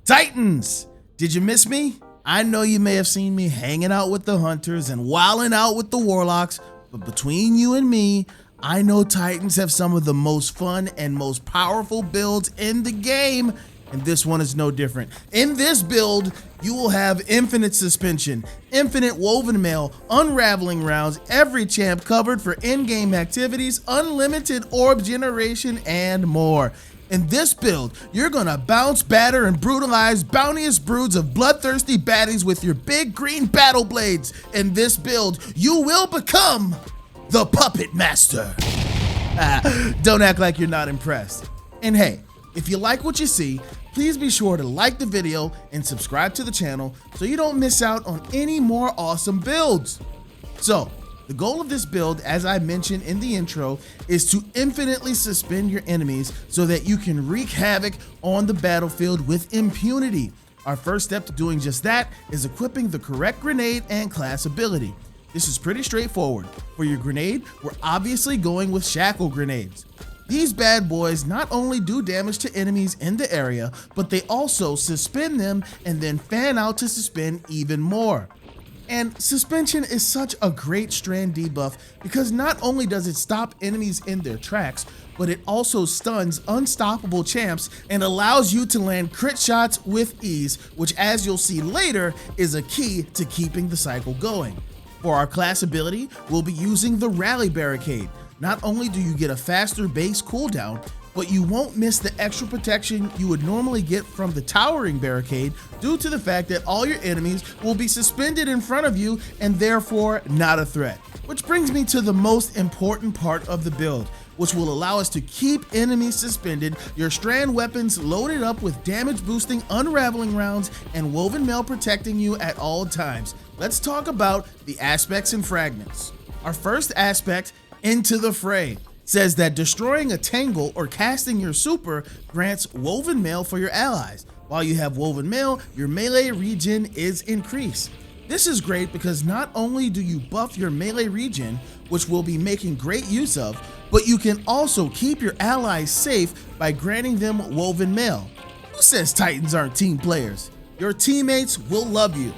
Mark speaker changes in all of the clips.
Speaker 1: Titans! Did you miss me? I know you may have seen me hanging out with the hunters and wilding out with the warlocks, but between you and me, I know Titans have some of the most fun and most powerful builds in the game, and this one is no different. In this build, you will have infinite suspension, infinite woven mail, unraveling rounds, every champ covered for in-game activities, unlimited orb generation, and more. In this build, you're gonna bounce, batter, and brutalize bounteous broods of bloodthirsty baddies with your big green battle blades. In this build, you will become the Puppet Master. Don't act like you're not impressed. And hey, if you like what you see, please be sure to like the video and subscribe to the channel so you don't miss out on any more awesome builds. So, the goal of this build, as I mentioned in the intro, is to infinitely suspend your enemies so that you can wreak havoc on the battlefield with impunity. Our first step to doing just that is equipping the correct grenade and class ability. This is pretty straightforward. For your grenade, we're obviously going with shackle grenades. These bad boys not only do damage to enemies in the area, but they also suspend them and then fan out to suspend even more. And suspension is such a great Strand debuff because not only does it stop enemies in their tracks, but it also stuns unstoppable champs and allows you to land crit shots with ease, which, as you'll see later, is a key to keeping the cycle going. For our class ability, we'll be using the Rally Barricade. Not only do you get a faster base cooldown, but you won't miss the extra protection you would normally get from the Towering Barricade due to the fact that all your enemies will be suspended in front of you and therefore not a threat. Which brings me to the most important part of the build, which will allow us to keep enemies suspended, your Strand weapons loaded up with damage boosting unraveling rounds and woven mail protecting you at all times. Let's talk about the aspects and fragments. Our first aspect, Into the Fray, says that destroying a tangle or casting your super grants woven mail for your allies. While you have woven mail, your melee regen is increased. This is great because not only do you buff your melee regen, which we'll be making great use of, but you can also keep your allies safe by granting them woven mail. Who says Titans aren't team players? Your teammates will love you.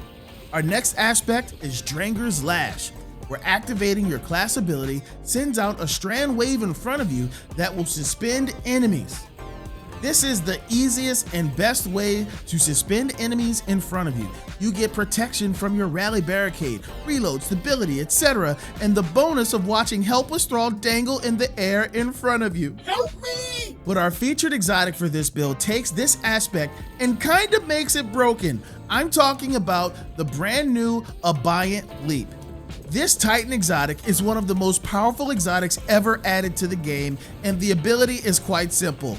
Speaker 1: Our next aspect is Dranger's Lash, where activating your class ability sends out a strand wave in front of you that will suspend enemies. This is the easiest and best way to suspend enemies in front of you. You get protection from your Rally Barricade, reload, stability, etc., and the bonus of watching helpless thrall dangle in the air in front of you. Help me! But our featured exotic for this build takes this aspect and kinda makes it broken. I'm talking about the brand new Abiant Leap. This Titan exotic is one of the most powerful exotics ever added to the game, and the ability is quite simple.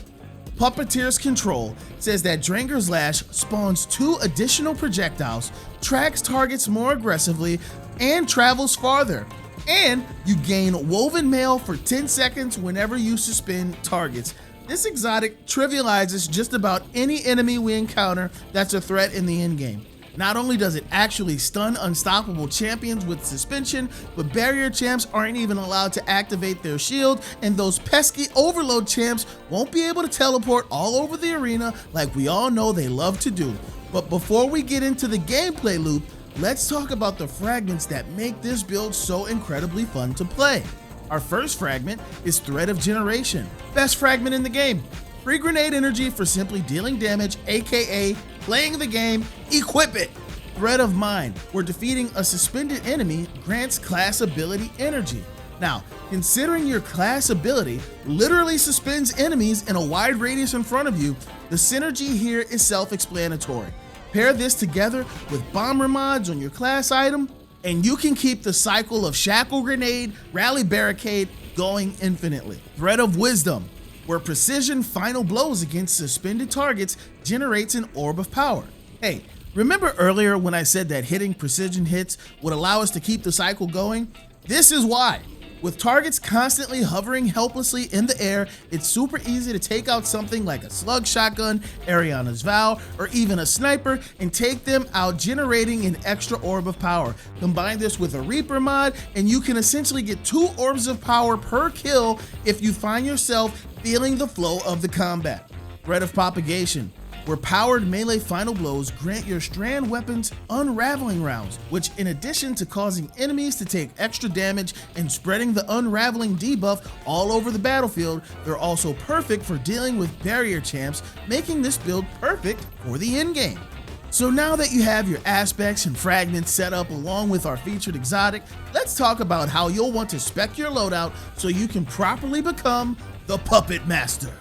Speaker 1: Puppeteer's Control says that Dranger's Lash spawns 2 additional projectiles, tracks targets more aggressively, and travels farther. And you gain woven mail for 10 seconds whenever you suspend targets. This exotic trivializes just about any enemy we encounter that's a threat in the endgame. Not only does it actually stun unstoppable champions with suspension, but barrier champs aren't even allowed to activate their shield, and those pesky overload champs won't be able to teleport all over the arena like we all know they love to do. But before we get into the gameplay loop, let's talk about the fragments that make this build so incredibly fun to play. Our first fragment is Thread of Generation, best fragment in the game. Free grenade energy for simply dealing damage, aka playing the game. Equip it. Thread of Mind, where defeating a suspended enemy grants class ability energy. Now, considering your class ability literally suspends enemies in a wide radius in front of you, the synergy here is self-explanatory. Pair this together with bomber mods on your class item, and you can keep the cycle of Shackle Grenade, Rally Barricade going infinitely. Thread of Wisdom, where precision final blows against suspended targets generates an orb of power. Hey, remember earlier when I said that hitting precision hits would allow us to keep the cycle going? This is why. With targets constantly hovering helplessly in the air, it's super easy to take out something like a slug shotgun, Ariana's Vow, or even a sniper and take them out, generating an extra orb of power. Combine this with a Reaper mod and you can essentially get 2 orbs of power per kill if you find yourself feeling the flow of the combat. Thread of Propagation. where powered melee final blows grant your Strand weapons unraveling rounds, which in addition to causing enemies to take extra damage and spreading the unraveling debuff all over the battlefield, they're also perfect for dealing with barrier champs, making this build perfect for the endgame. So now that you have your aspects and fragments set up along with our featured exotic, let's talk about how you'll want to spec your loadout so you can properly become the Puppet Master.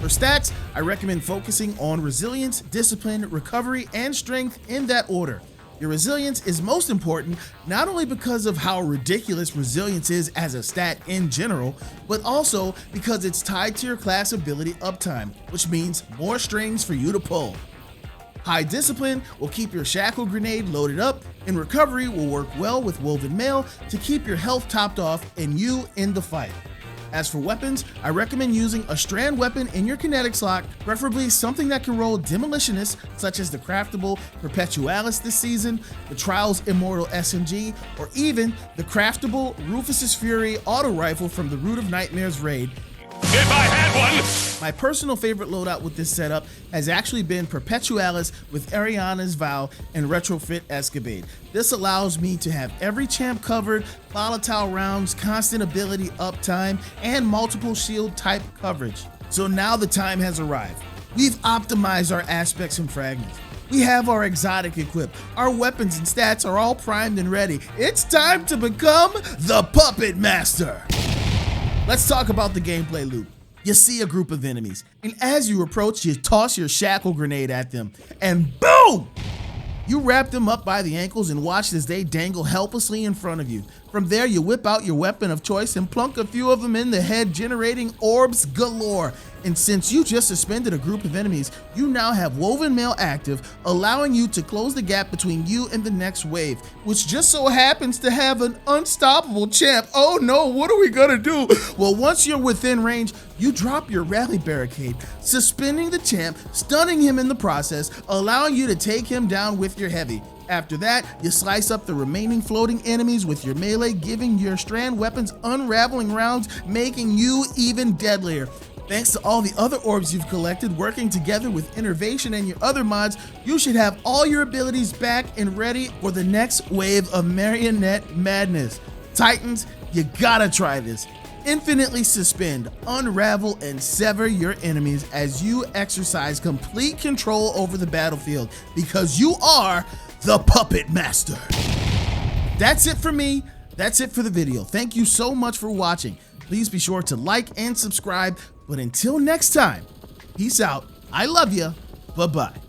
Speaker 1: For stats, I recommend focusing on resilience, discipline, recovery, and strength in that order. Your resilience is most important not only because of how ridiculous resilience is as a stat in general, but also because it's tied to your class ability uptime, which means more strings for you to pull. High discipline will keep your shackle grenade loaded up, and recovery will work well with woven mail to keep your health topped off and you in the fight. As for weapons, I recommend using a Strand weapon in your kinetic slot, preferably something that can roll demolitionists such as the craftable Perpetualis this season, the Trials Immortal SMG, or even the craftable Rufus's Fury auto rifle from the Root of Nightmares raid.
Speaker 2: If I had one!
Speaker 1: My personal favorite loadout with this setup has actually been Perpetualis with Ariana's Vow and Retrofit Escapade. This allows me to have every champ covered, volatile rounds, constant ability uptime, and multiple shield type coverage. So now the time has arrived. We've optimized our aspects and fragments. We have our exotic equipped. Our weapons and stats are all primed and ready. It's time to become the Puppet Master. Let's talk about the gameplay loop. You see a group of enemies, and as you approach, you toss your shackle grenade at them, and boom! You wrap them up by the ankles and watch as they dangle helplessly in front of you. From there, you whip out your weapon of choice and plunk a few of them in the head, generating orbs galore. And since you just suspended a group of enemies, you now have Woven Mail active, allowing you to close the gap between you and the next wave, which just so happens to have an unstoppable champ. Oh no, what are we gonna do? Well, once you're within range, you drop your rally barricade, suspending the champ, stunning him in the process, allowing you to take him down with your heavy. After that, you slice up the remaining floating enemies with your melee, giving your Strand weapons unraveling rounds, making you even deadlier. Thanks to all the other orbs you've collected working together with Innervation and your other mods, you should have all your abilities back and ready for the next wave of Marionette madness. Titans, you gotta try this. Infinitely suspend, unravel, and sever your enemies as you exercise complete control over the battlefield, because you are the Puppet Master. That's it for me. That's it for the video. Thank you so much for watching. Please be sure to like and subscribe. But until next time, peace out. I love you. Bye-bye.